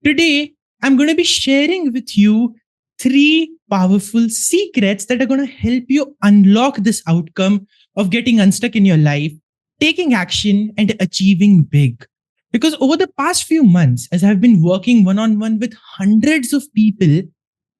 Today, I'm going to be sharing with you three powerful secrets that are going to help you unlock this outcome of getting unstuck in your life, taking action, and achieving big. Because over the past few months, as I've been working one on one with hundreds of people,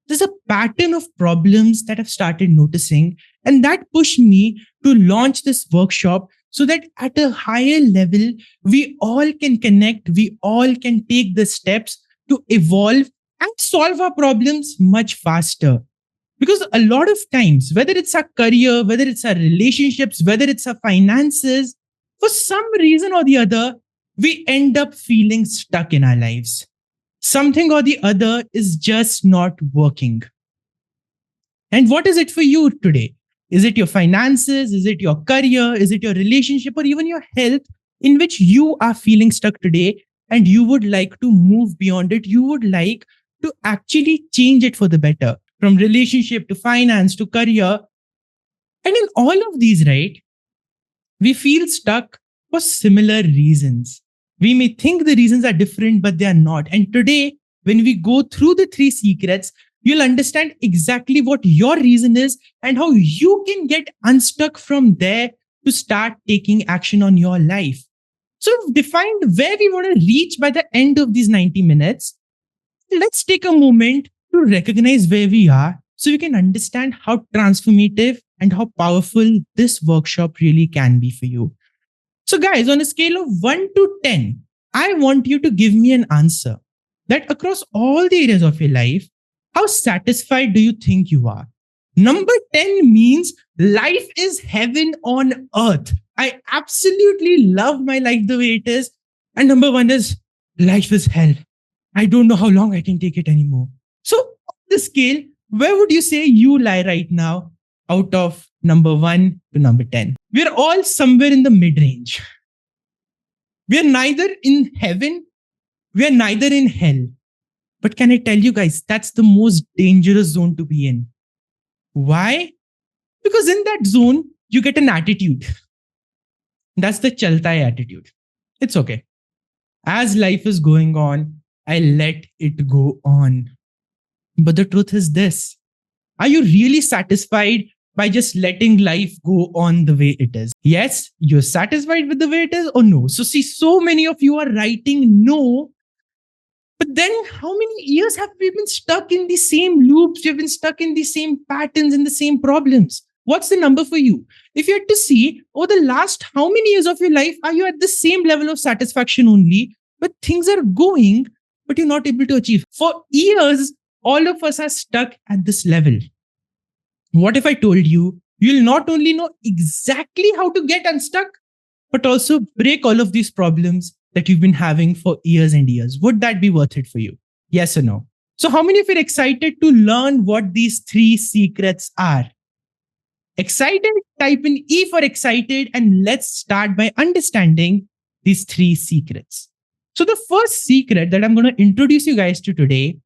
there's a pattern of problems that I've started noticing, and that pushed me to launch this workshop so that at a higher level, we all can connect, we all can take the steps to evolve and solve our problems much faster. Because a lot of times, whether it's our career, whether it's our relationships, whether it's our finances, for some reason or the other, we end up feeling stuck in our lives. Something or the other is just not working. And what is it for you today? Is it your finances? Is it your career? Is it your relationship or even your health in which you are feeling stuck today and you would like to move beyond it? You would like to actually change it for the better, from relationship to finance to career. And in all of these, right, we feel stuck for similar reasons. We may think the reasons are different, but they are not. And today, when we go through the three secrets, you'll understand exactly what your reason is and how you can get unstuck from there to start taking action on your life. So we've defined where we want to reach by the end of these 90 minutes. Let's take a moment to recognize where we are so we can understand how transformative and how powerful this workshop really can be for you. So guys, on a scale of 1 to 10, I want you to give me an answer that across all the areas of your life, how satisfied do you think you are? Number 10 means life is heaven on earth. I absolutely love my life the way it is. And number 1 is life is hell. I don't know how long I can take it anymore. So on the scale, where would you say you lie right now out of number 1 to number 10? We're all somewhere in the mid-range. We're neither in heaven, we're neither in hell. But can I tell you guys, that's the most dangerous zone to be in. Why? Because in that zone, you get an attitude. That's the chaltai attitude. It's okay. As life is going on, I let it go on. But the truth is this. Are you really satisfied by just letting life go on the way it is? Yes, you're satisfied with the way it is or no? So see, so many of you are writing no. But then how many years have we been stuck in the same loops? We've been stuck in the same patterns and the same problems. What's the number for you? If you had to see over the last how many years of your life, are you at the same level of satisfaction only, but things are going, but you're not able to achieve? For years, all of us are stuck at this level. What if I told you, you'll not only know exactly how to get unstuck, but also break all of these problems that you've been having for years and years? Would that be worth it for you? Yes or no? So how many of you are excited to learn what these three secrets are? Excited? Type in E for excited and let's start by understanding these three secrets. So the first secret that I'm going to introduce you guys to today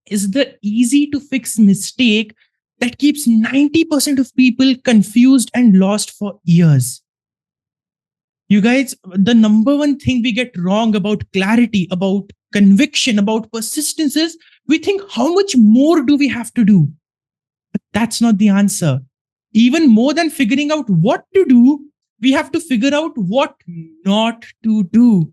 is the easy to fix mistake that keeps 90% of people confused and lost for years. You guys, the number one thing we get wrong about clarity, about conviction, about persistence is we think, how much more do we have to do? But that's not the answer. Even more than figuring out what to do, we have to figure out what not to do.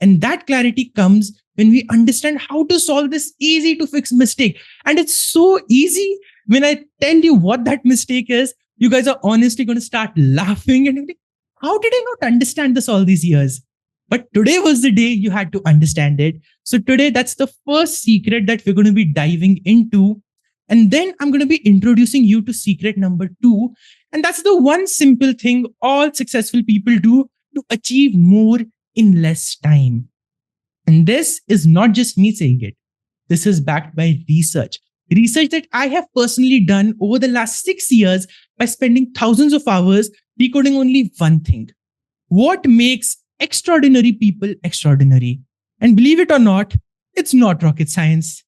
And that clarity comes when we understand how to solve this easy to fix mistake. And it's so easy. When I tell you what that mistake is, you guys are honestly going to start laughing and think, how did I not understand this all these years? But today was the day you had to understand it. So today, that's the first secret that we're going to be diving into. And then I'm going to be introducing you to secret number 2. And that's the one simple thing all successful people do to achieve more in less time. And this is not just me saying it. This is backed by research. Research that I have personally done over the last 6 years by spending thousands of hours decoding only one thing. What makes extraordinary people extraordinary? And believe it or not, it's not rocket science.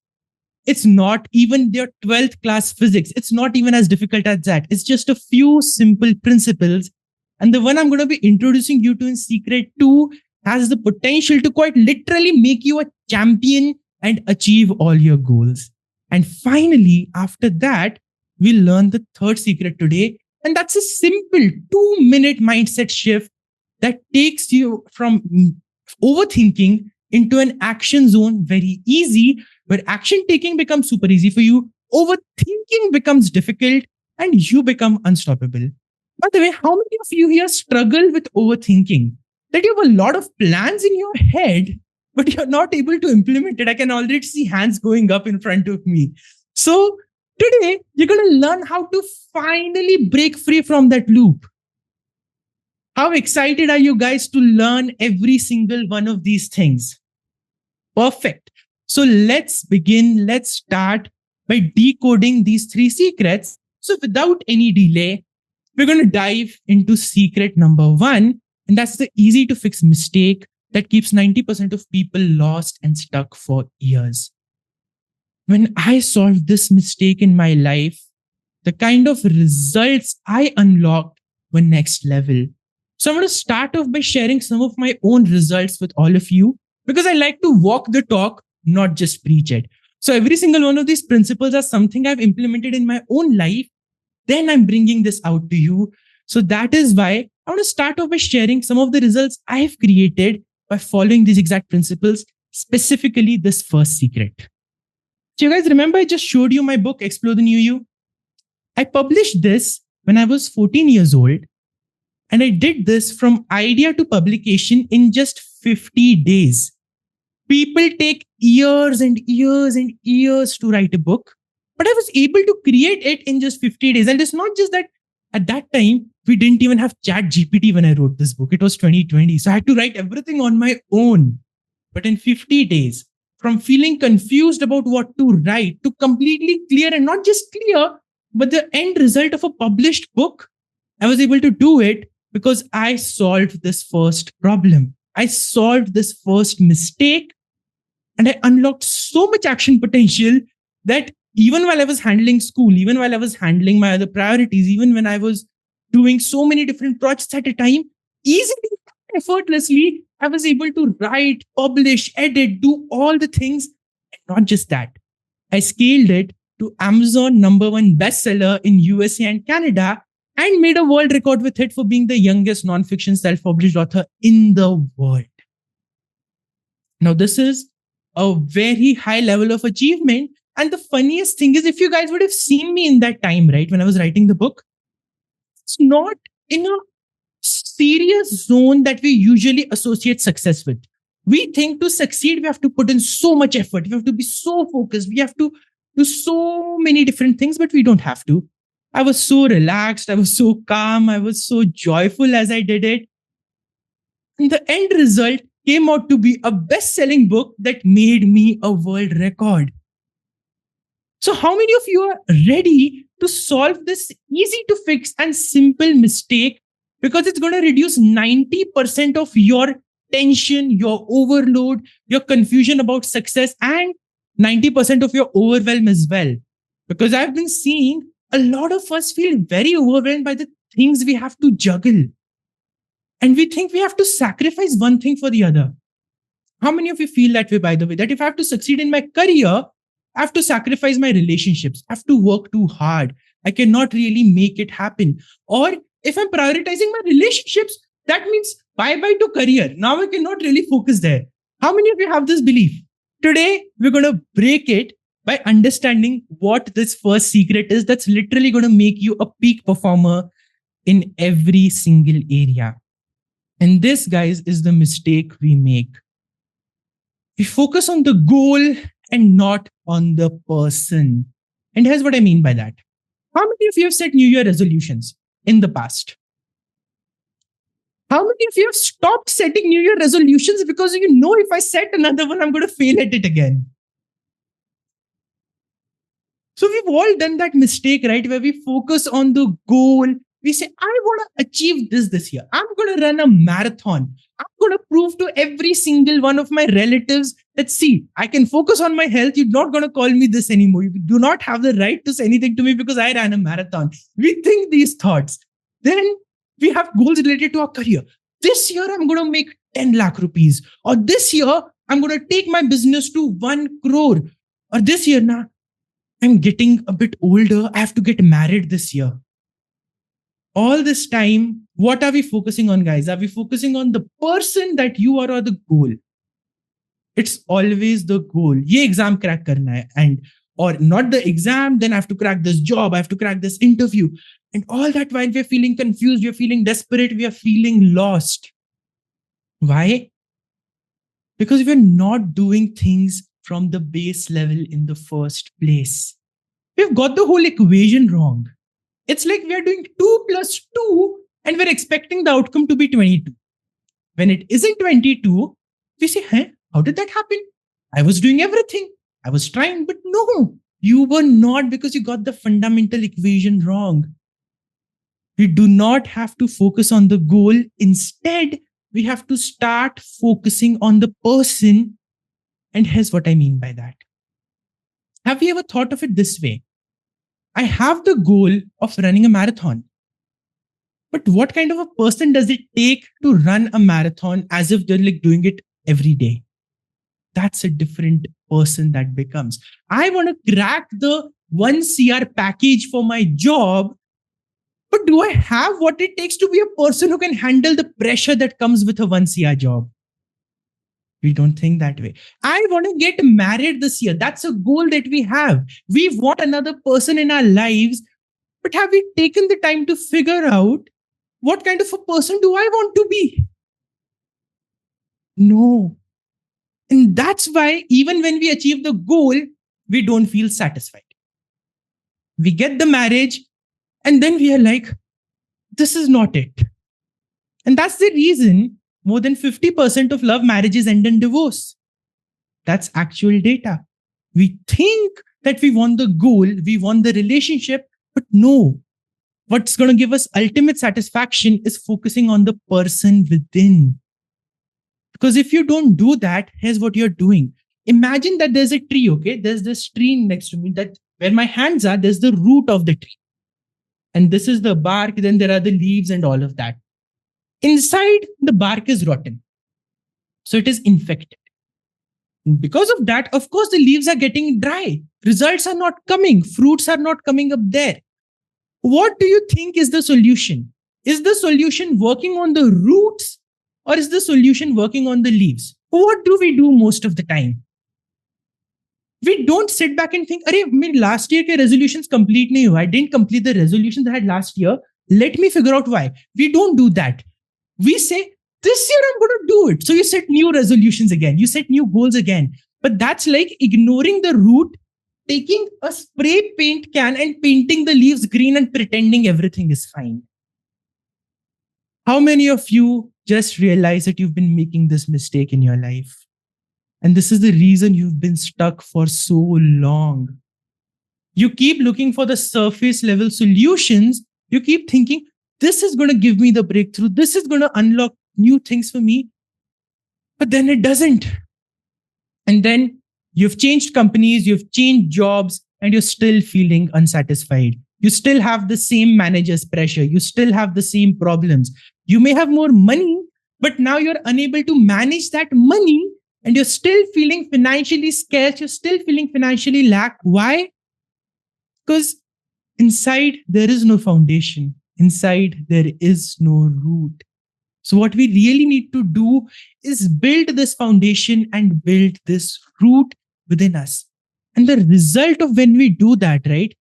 It's not even their 12th class physics. It's not even as difficult as that. It's just a few simple principles. And the one I'm going to be introducing you to in secret 2 has the potential to quite literally make you a champion and achieve all your goals. And finally, after that, we learn the third secret today. And that's a simple 2-minute mindset shift that takes you from overthinking into an action zone very easy, where action taking becomes super easy for you, overthinking becomes difficult, and you become unstoppable. By the way, how many of you here struggle with overthinking? That you have a lot of plans in your head, but you're not able to implement it. I can already see hands going up in front of me. So today, you're going to learn how to finally break free from that loop. How excited are you guys to learn every single one of these things? Perfect. So let's begin. Let's start by decoding these three secrets. So without any delay, we're going to dive into secret number one. And that's the easy to fix mistake that keeps 90% of people lost and stuck for years. When I solved this mistake in my life, the kind of results I unlocked were next level. So I'm going to start off by sharing some of my own results with all of you, because I like to walk the talk, not just preach it. So every single one of these principles are something I've implemented in my own life. Then I'm bringing this out to you. So that is why I want to start off by sharing some of the results I've created by following these exact principles, specifically this first secret. So you guys remember I just showed you my book, Explore the New You? I published this when I was 14 years old. And I did this from idea to publication in just 50 days. People take years and years and years to write a book, but I was able to create it in just 50 days. And it's not just that at that time, we didn't even have Chat GPT when I wrote this book. It was 2020. So I had to write everything on my own. But in 50 days, from feeling confused about what to write to completely clear, and not just clear, but the end result of a published book, I was able to do it because I solved this first problem. I solved this first mistake, and I unlocked so much action potential that even while I was handling school, even while I was handling my other priorities, even when I was doing so many different projects at a time, easily, effortlessly, I was able to write, publish, edit, do all the things. And not just that, I scaled it to Amazon #1 bestseller in USA and Canada, and made a world record with it for being the youngest non-fiction self-published author in the world. Now, this is a very high level of achievement. And the funniest thing is, if you guys would have seen me in that time, right, when I was writing the book, it's not in a serious zone that we usually associate success with. We think to succeed, we have to put in so much effort. We have to be so focused. We have to do so many different things, but we don't have to. I was so relaxed. I was so calm. I was so joyful as I did it. And the end result came out to be a best-selling book that made me a world record. So how many of you are ready to solve this easy to fix and simple mistake? Because it's going to reduce 90% of your tension, your overload, your confusion about success, and 90% of your overwhelm as well. Because I've been seeing a lot of us feel very overwhelmed by the things we have to juggle. And we think we have to sacrifice one thing for the other. How many of you feel that way, by the way? That if I have to succeed in my career, I have to sacrifice my relationships. I have to work too hard. I cannot really make it happen. Or if I'm prioritizing my relationships, that means bye-bye to career. Now I cannot really focus there. How many of you have this belief? Today, we're going to break it by understanding what this first secret is that's literally going to make you a peak performer in every single area. And this, guys, is the mistake we make. We focus on the goal and not on the person. And here's what I mean by that. How many of you have set New Year resolutions in the past? How many of you have stopped setting New Year resolutions because you know if I set another one, I'm going to fail at it again? So we've all done that mistake, right? Where we focus on the goal. We say, I want to achieve this year. I'm going to run a marathon. I'm going to prove to every single one of my relatives that, see, I can focus on my health. You're not going to call me this anymore. You do not have the right to say anything to me because I ran a marathon. We think these thoughts. Then we have goals related to our career. This year, I'm going to make 10 lakh rupees. Or this year, I'm going to take my business to 1 crore. Or this year, now I'm getting a bit older. I have to get married this year. All this time, what are we focusing on, guys? Are we focusing on the person that you are or the goal? It's always the goal. Ye exam crack karna hai. And or not the exam, then I have to crack this job, I have to crack this interview. And all that while we're feeling confused, we're feeling desperate, we are feeling lost. Why? Because we're not doing things from the base level in the first place. We've got the whole equation wrong. It's like we're doing 2 plus 2 and we're expecting the outcome to be 22. When it isn't 22, we say, hey, how did that happen? I was doing everything. I was trying, but no, you were not, because you got the fundamental equation wrong. We do not have to focus on the goal. Instead, we have to start focusing on the person. And here's what I mean by that. Have you ever thought of it this way? I have the goal of running a marathon. But what kind of a person does it take to run a marathon as if they're like doing it every day? That's a different person that becomes. I want to crack the 1 CR package for my job, but do I have what it takes to be a person who can handle the pressure that comes with a 1 CR job? We don't think that way. I want to get married this year. That's a goal that we have. We want another person in our lives, but have we taken the time to figure out what kind of a person do I want to be? No. And that's why even when we achieve the goal, we don't feel satisfied. We get the marriage and then we are like, this is not it. And that's the reason more than 50% of love marriages end in divorce. That's actual data. We think that we want the goal, we want the relationship, but no. What's going to give us ultimate satisfaction is focusing on the person within. Because if you don't do that, here's what you're doing. Imagine that there's a tree, okay? There's this tree next to me that where my hands are, there's the root of the tree. And this is the bark, then there are the leaves and all of that. Inside, the bark is rotten. So it is infected. And because of that, of course, the leaves are getting dry. Results are not coming. Fruits are not coming up there. What do you think is the solution? Is the solution working on the roots? Or is the solution working on the leaves? What do we do most of the time? We don't sit back and think, last year ke resolutions complete nahi hua. I didn't complete the resolutions I had last year. Let me figure out why. We don't do that. We say, this year I'm going to do it. So you set new resolutions again. You set new goals again. But that's like ignoring the root, taking a spray paint can and painting the leaves green and pretending everything is fine. How many of you just realize that you've been making this mistake in your life? And this is the reason you've been stuck for so long. You keep looking for the surface level solutions. You keep thinking, this is going to give me the breakthrough. This is going to unlock new things for me. But then it doesn't. And then you've changed companies, you've changed jobs, and you're still feeling unsatisfied. You still have the same manager's pressure. You still have the same problems. You may have more money, but now you're unable to manage that money and you're still feeling financially scarce. You're still feeling financially lack. Why? Because inside there is no foundation. Inside there is no root. So what we really need to do is build this foundation and build this root within us. And the result of when we do that, right,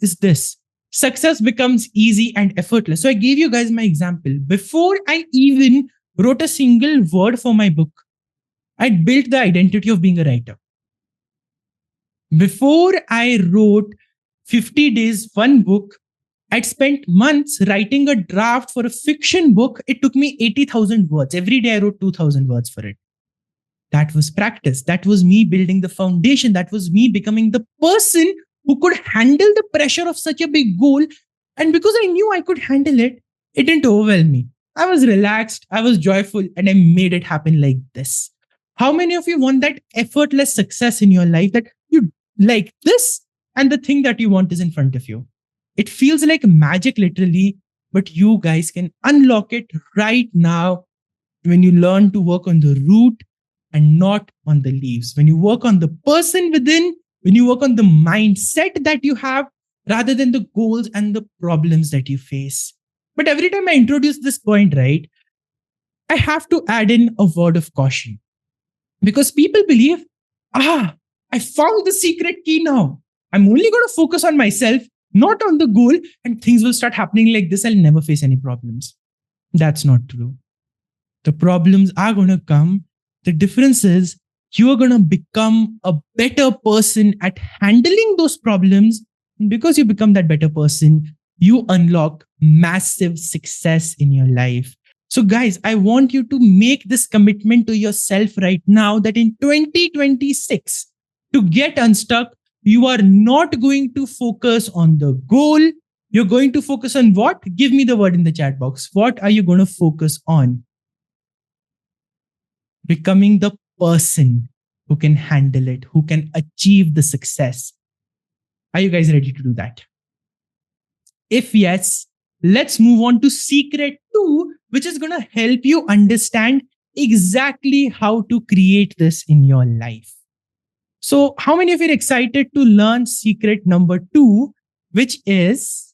is this. Success becomes easy and effortless. So I gave you guys my example. Before I even wrote a single word for my book, I built the identity of being a writer. Before I wrote 50 days, one book, I'd spent months writing a draft for a fiction book. It took me 80,000 words. Every day I wrote 2,000 words for it. That was practice. That was me building the foundation. That was me becoming the person who could handle the pressure of such a big goal. And because I knew I could handle it, it didn't overwhelm me. I was relaxed, I was joyful, and I made it happen like this. How many of you want that effortless success in your life, that you like this and the thing that you want is in front of you? It feels like magic literally, but you guys can unlock it right now. when you learn to work on the root and not on the leaves, when you work on the person within, when you work on the mindset that you have rather than the goals and the problems that you face. But every time I introduce this point, right, I have to add in a word of caution because people believe, I found the secret key now. I'm only going to focus on myself, not on the goal, and things will start happening like this. I'll never face any problems. That's not true. The problems are going to come. The difference is you are going to become a better person at handling those problems. And because you become that better person, you unlock massive success in your life. So, guys, I want you to make this commitment to yourself right now that in 2026, to get unstuck, you are not going to focus on the goal. You're going to focus on what? Give me the word in the chat box. What are you going to focus on? Becoming the person who can handle it, who can achieve the success. Are you guys ready to do that? If yes, let's move on to secret 2, which is going to help you understand exactly how to create this in your life. So, how many of you are excited to learn secret number 2, which is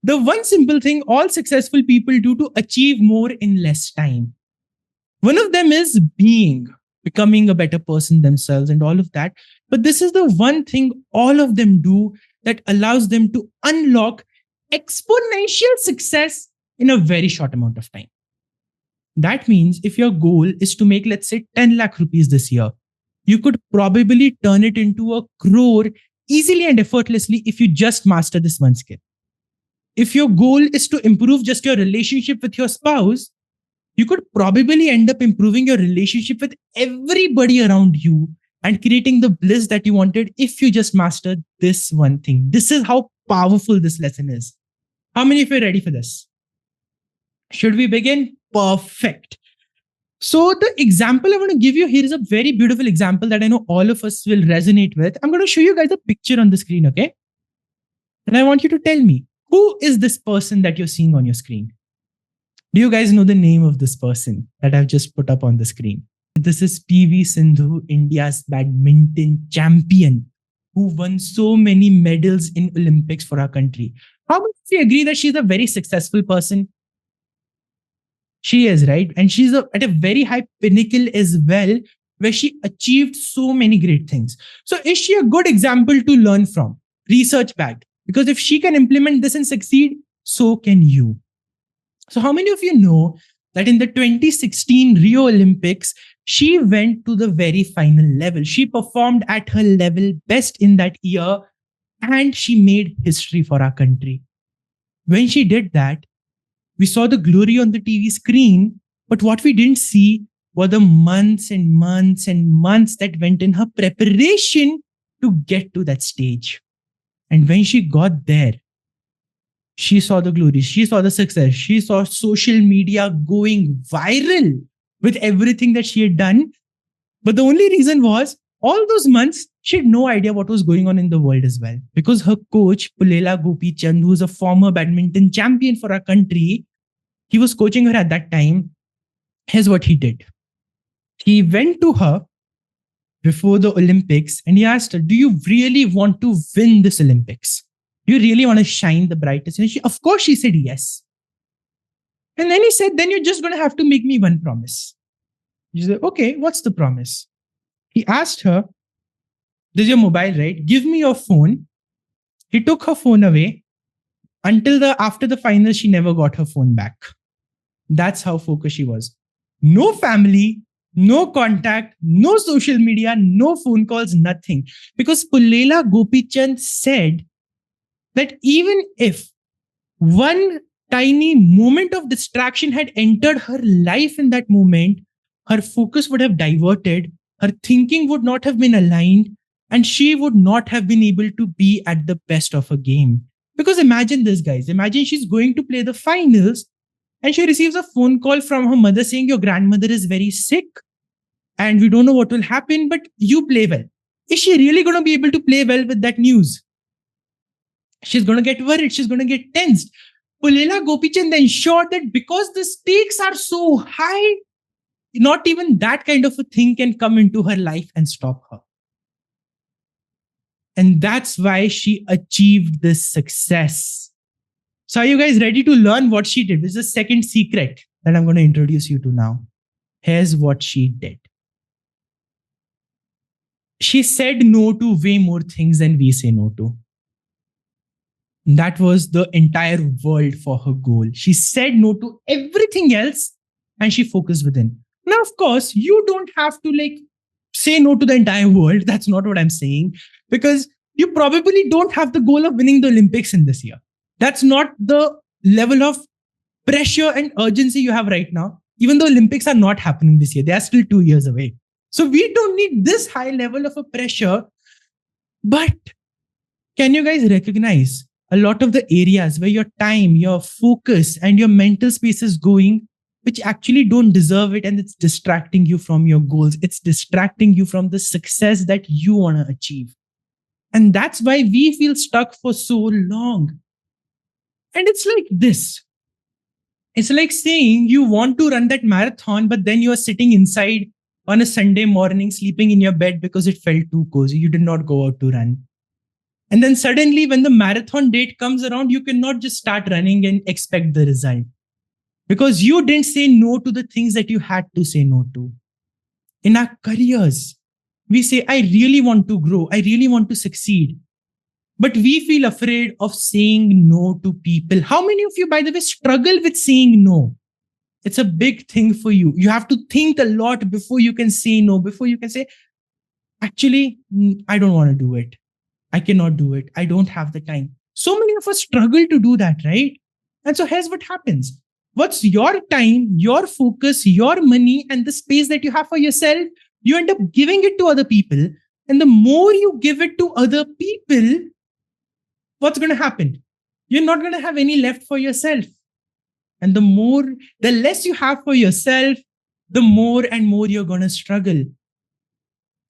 the one simple thing all successful people do to achieve more in less time? One of them is becoming a better person themselves and all of that. But this is the one thing all of them do that allows them to unlock exponential success in a very short amount of time. That means if your goal is to make, let's say, 10 lakh rupees this year, you could probably turn it into a crore easily and effortlessly if you just master this one skill. If your goal is to improve just your relationship with your spouse, you could probably end up improving your relationship with everybody around you and creating the bliss that you wanted if you just mastered this one thing. This is how powerful this lesson is. How many of you are ready for this? Should we begin? Perfect. So the example I want to give you here is a very beautiful example that I know all of us will resonate with. I'm going to show you guys a picture on the screen, okay? And I want you to tell me, who is this person that you're seeing on your screen? Do you guys know the name of this person that I've just put up on the screen? This is PV Sindhu, India's badminton champion, who won so many medals in Olympics for our country. How much do you agree that she's a very successful person? She is, right? And she's at a very high pinnacle as well, where she achieved so many great things. So is she a good example to learn from? Research backed. Because if she can implement this and succeed, so can you. So how many of you know that in the 2016 Rio Olympics, she went to the very final level. She performed at her level best in that year and she made history for our country. When she did that, we saw the glory on the TV screen, but what we didn't see were the months and months and months that went in her preparation to get to that stage. And when she got there, she saw the glory, she saw the success, she saw social media going viral with everything that she had done. But the only reason was all those months, she had no idea what was going on in the world as well. Because her coach, Pulela Gopichand, who is a former badminton champion for our country, he was coaching her at that time. Here's what he did. He went to her before the Olympics and he asked her, do you really want to win this Olympics? Do you really want to shine the brightest? And of course, she said yes. And then he said, then you're just going to have to make me one promise. She said, okay, what's the promise? He asked her, this is your mobile, right? Give me your phone. He took her phone away until after the final, she never got her phone back. That's how focused she was. No family, no contact, no social media, no phone calls, nothing. Because Pulela Gopichand said that even if one tiny moment of distraction had entered her life in that moment, her focus would have diverted, her thinking would not have been aligned, and she would not have been able to be at the best of her game. Because imagine this, guys. Imagine she's going to play the finals and she receives a phone call from her mother saying, your grandmother is very sick and we don't know what will happen, but you play well. Is she really going to be able to play well with that news? She's going to get worried. She's going to get tensed. Pullela Gopichand ensured that because the stakes are so high, not even that kind of a thing can come into her life and stop her. And that's why she achieved this success. So, are you guys ready to learn what she did? This is the second secret that I'm going to introduce you to now. Here's what she did. She said no to way more things than we say no to. That was the entire world for her goal. She said no to everything else and she focused within. Now, of course, you don't have to say no to the entire world. That's not what I'm saying, because you probably don't have the goal of winning the Olympics in this year. That's not the level of pressure and urgency you have right now. Even though Olympics are not happening this year, they are still 2 years away. So we don't need this high level of a pressure. But can you guys recognize a lot of the areas where your time, your focus, and your mental space is going, which actually don't deserve it, and it's distracting you from your goals? It's distracting you from the success that you want to achieve. And that's why we feel stuck for so long. And it's like this. It's like saying you want to run that marathon, but then you are sitting inside on a Sunday morning, sleeping in your bed because it felt too cozy. You did not go out to run. And then suddenly, when the marathon date comes around, you cannot just start running and expect the result, because you didn't say no to the things that you had to say no to. In our careers, we say, I really want to grow. I really want to succeed. But we feel afraid of saying no to people. How many of you, by the way, struggle with saying no? It's a big thing for you. You have to think a lot before you can say no, before you can say, actually, I don't want to do it. I cannot do it. I don't have the time. So many of us struggle to do that, right? And so here's what happens. What's your time, your focus, your money, and the space that you have for yourself? You end up giving it to other people. And the more you give it to other people, what's going to happen? You're not going to have any left for yourself. And the less you have for yourself, the more and more you're going to struggle.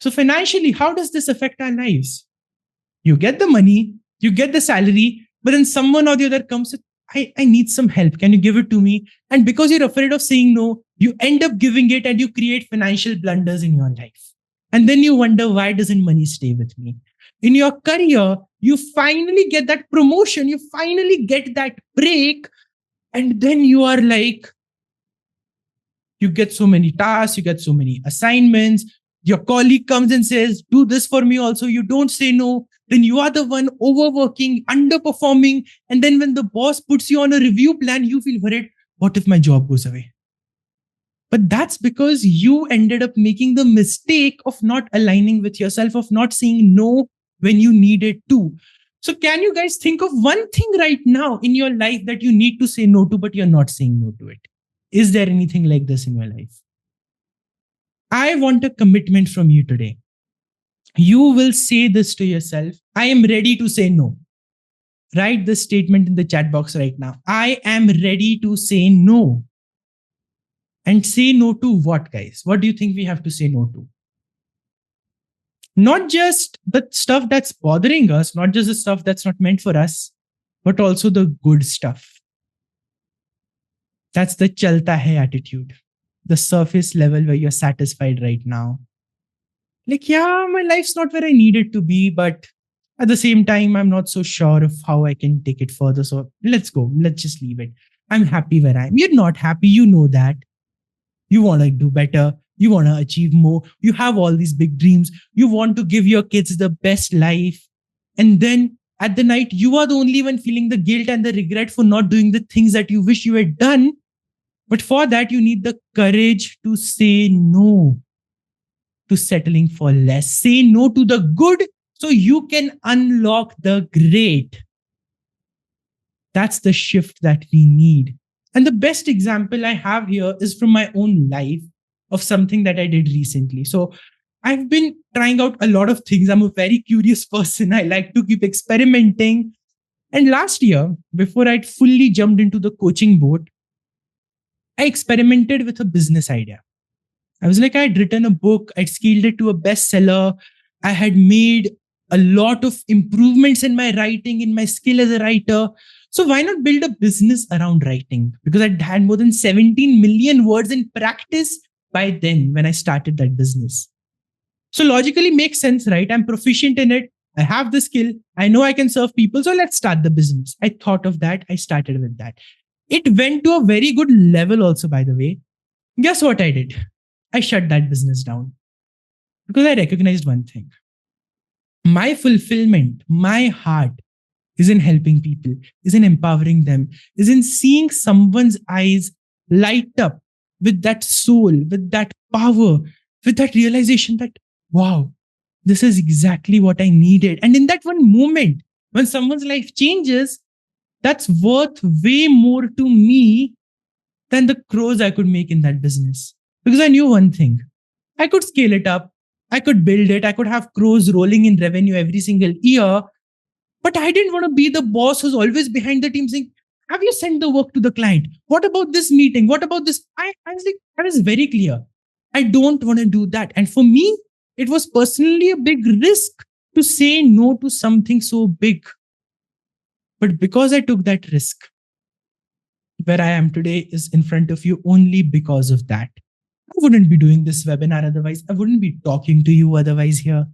So financially, how does this affect our lives? You get the money, you get the salary, but then someone or the other comes with, I need some help. Can you give it to me? And because you're afraid of saying no, you end up giving it and you create financial blunders in your life. And then you wonder, why doesn't money stay with me? In your career, you finally get that promotion, you finally get that break, and then you are like, you get so many tasks, you get so many assignments. Your colleague comes and says, do this for me also. You don't say no. Then you are the one overworking, underperforming. And then when the boss puts you on a review plan, you feel worried. What if my job goes away? But that's because you ended up making the mistake of not aligning with yourself, of not saying no when you needed to. So can you guys think of one thing right now in your life that you need to say no to, but you're not saying no to it? Is there anything like this in your life? I want a commitment from you today. You will say this to yourself. I am ready to say no. Write this statement in the chat box right now. I am ready to say no. And say no to what, guys? What do you think we have to say no to? Not just the stuff that's bothering us, not just the stuff that's not meant for us, but also the good stuff. That's the chalta hai attitude. The surface level where you're satisfied right now. Like, yeah, my life's not where I need it to be, but at the same time, I'm not so sure of how I can take it further. So let's go. Let's just leave it. I'm happy where I am. You're not happy. You know that. You want to do better. You want to achieve more. You have all these big dreams. You want to give your kids the best life. And then at the night, you are the only one feeling the guilt and the regret for not doing the things that you wish you had done. But for that, you need the courage to say no to settling for less. Say no to the good so you can unlock the great. That's the shift that we need. And the best example I have here is from my own life of something that I did recently. So I've been trying out a lot of things. I'm a very curious person. I like to keep experimenting. And last year, before I'd fully jumped into the coaching boat, I experimented with a business idea. I was like, I'd written a book, I'd scaled it to a bestseller. I had made a lot of improvements in my writing, in my skill as a writer. So why not build a business around writing? Because I had more than 17 million words in practice by then when I started that business. So logically makes sense, right? I'm proficient in it. I have the skill. I know I can serve people. So let's start the business. I thought of that. I started with that. It went to a very good level also, by the way. Guess what I did? I shut that business down because I recognized one thing. My fulfillment, my heart is in helping people, is in empowering them, is in seeing someone's eyes light up with that soul, with that power, with that realization that, wow, this is exactly what I needed. And in that one moment, when someone's life changes, that's worth way more to me than the crores I could make in that business. Because I knew one thing, I could scale it up, I could build it, I could have crores rolling in revenue every single year. But I didn't want to be the boss who's always behind the team saying, have you sent the work to the client? What about this meeting? What about this? I was very clear. I don't want to do that. And for me, it was personally a big risk to say no to something so big. But because I took that risk, where I am today is in front of you only because of that. I wouldn't be doing this webinar otherwise. I wouldn't be talking to you otherwise here.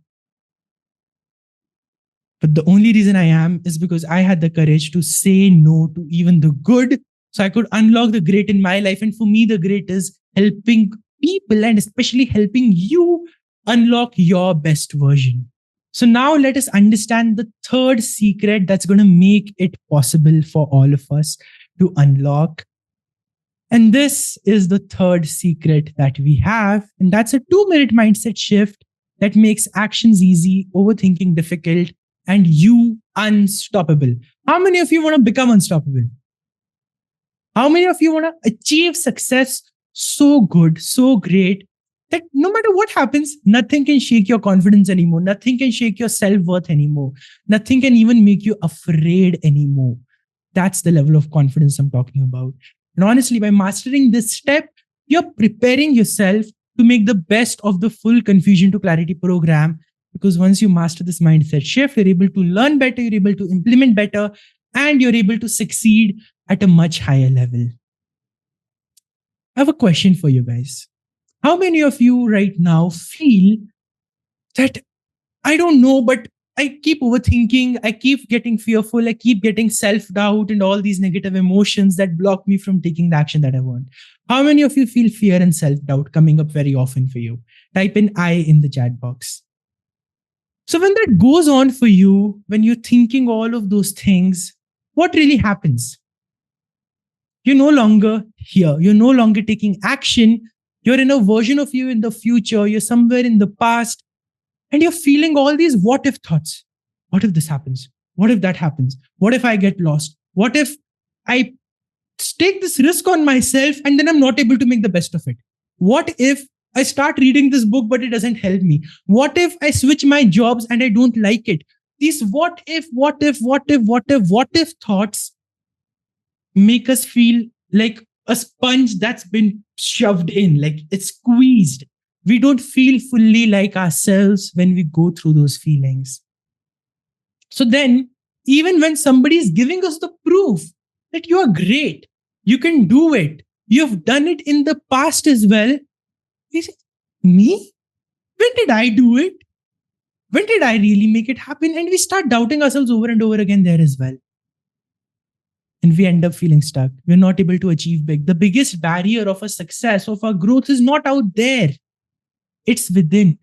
But the only reason I am is because I had the courage to say no to even the good so I could unlock the great in my life. And for me, the great is helping people and especially helping you unlock your best version. So now let us understand the third secret that's going to make it possible for all of us to unlock. And this is the third secret that we have. And that's a 2-minute mindset shift that makes actions easy, overthinking difficult, and you unstoppable. How many of you want to become unstoppable? How many of you want to achieve success so good, so great that no matter what happens, nothing can shake your confidence anymore. Nothing can shake your self-worth anymore. Nothing can even make you afraid anymore. That's the level of confidence I'm talking about. And honestly, by mastering this step, you're preparing yourself to make the best of the full confusion to clarity program. Because once you master this mindset shift, you're able to learn better, you're able to implement better, and you're able to succeed at a much higher level. I have a question for you guys. How many of you right now feel that I don't know, but I keep overthinking, I keep getting fearful, I keep getting self doubt and all these negative emotions that block me from taking the action that I want? How many of you feel fear and self doubt coming up very often for you? Type in I in the chat box. So when that goes on for you, when you're thinking all of those things, what really happens? You're no longer here. You're no longer taking action. You're in a version of you in the future. You're somewhere in the past. And you're feeling all these what if thoughts. What if this happens? What if that happens? What if I get lost? What if I take this risk on myself and then I'm not able to make the best of it? What if I start reading this book, but it doesn't help me? What if I switch my jobs and I don't like it? These what if thoughts make us feel like a sponge that's been shoved in, like it's squeezed. We don't feel fully like ourselves when we go through those feelings. So then, even when somebody is giving us the proof that you are great, you can do it, you've done it in the past as well, we say, me? When did I do it? When did I really make it happen? And we start doubting ourselves over and over again there as well. And we end up feeling stuck. We're not able to achieve big. The biggest barrier of our success, of our growth is not out there. It's within.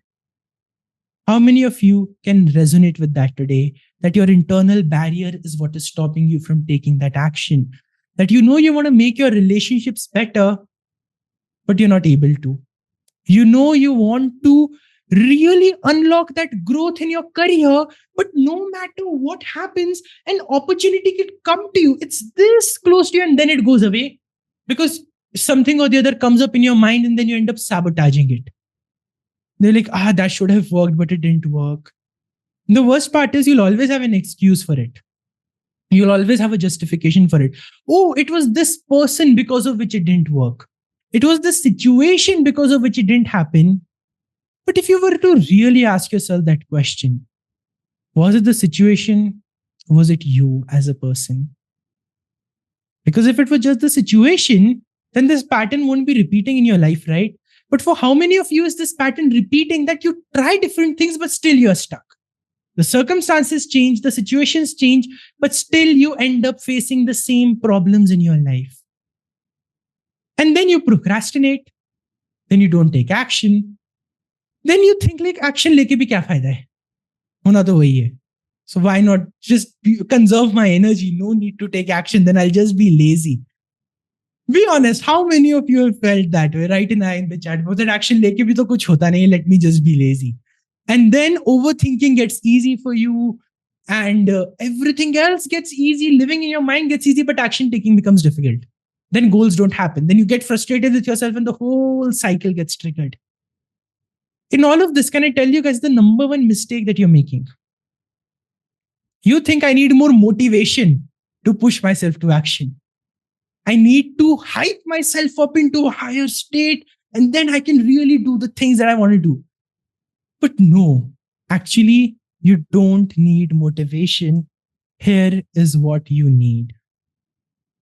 How many of you can resonate with that today? That your internal barrier is what is stopping you from taking that action. That you know you want to make your relationships better, but you're not able to. You know you want to really unlock that growth in your career, but no matter what happens, an opportunity can come to you. It's this close to you and then it goes away because something or the other comes up in your mind and then you end up sabotaging it. They're like, that should have worked, but it didn't work. The worst part is you'll always have an excuse for it. You'll always have a justification for it. Oh, it was this person because of which it didn't work. It was the situation because of which it didn't happen. But if you were to really ask yourself that question, was it the situation? Was it you as a person? Because if it was just the situation, then this pattern won't be repeating in your life, right? But for how many of you is this pattern repeating that you try different things, but still you're stuck? The circumstances change, the situations change, but still you end up facing the same problems in your life. And then you procrastinate, then you don't take action, then you think like action leke bhi kya fayda hai? Hona to wahi hai. So why not just conserve my energy? No need to take action. Then I'll just be lazy. Be honest. How many of you have felt that way? Write in the chat box that action leke bhi to kuch hota nahi. Let me just be lazy. And then overthinking gets easy for you, and everything else gets easy. Living in your mind gets easy, but action taking becomes difficult. Then goals don't happen. Then you get frustrated with yourself, and the whole cycle gets triggered. In all of this, can I tell you guys the number one mistake that you're making? You think I need more motivation to push myself to action. I need to hype myself up into a higher state, and then I can really do the things that I want to do. But no, actually, you don't need motivation. Here is what you need.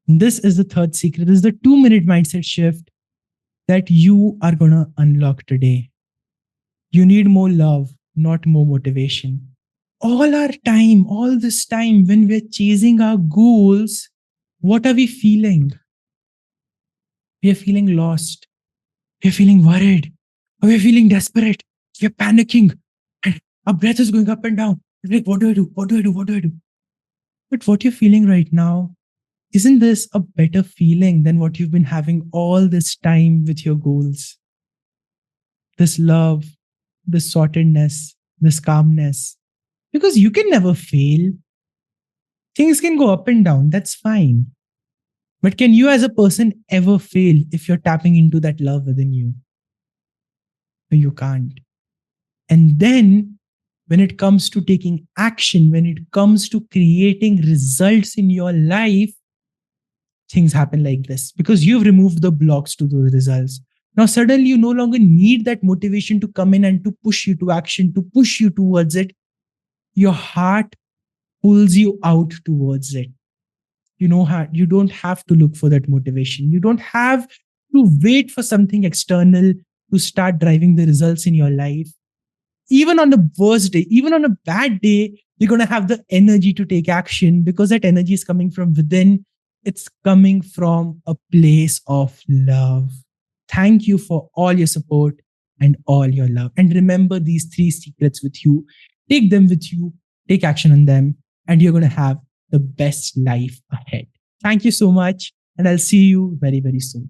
This is the third secret. This is the 2-minute mindset shift that you are going to unlock today. You need more love, not more motivation. All our time, all this time, when we're chasing our goals, what are we feeling? We are feeling lost. We are feeling worried. We are feeling desperate. We are panicking. And our breath is going up and down. Like, what do I do? What do I do? What do I do? But what you're feeling right now, isn't this a better feeling than what you've been having all this time with your goals? This love, this sortedness, this calmness. Because you can never fail. Things can go up and down. That's fine. But can you as a person ever fail if you're tapping into that love within you? No, you can't. And then when it comes to taking action, when it comes to creating results in your life, things happen like this because you've removed the blocks to those results. Now, suddenly you no longer need that motivation to come in and to push you to action, to push you towards it. Your heart pulls you out towards it. You know how you don't have to look for that motivation. You don't have to wait for something external to start driving the results in your life. Even on the worst day, even on a bad day, you're going to have the energy to take action because that energy is coming from within. It's coming from a place of love. Thank you for all your support and all your love. And remember these 3 secrets with you. Take them with you, take action on them, and you're going to have the best life ahead. Thank you so much. And I'll see you very, very soon.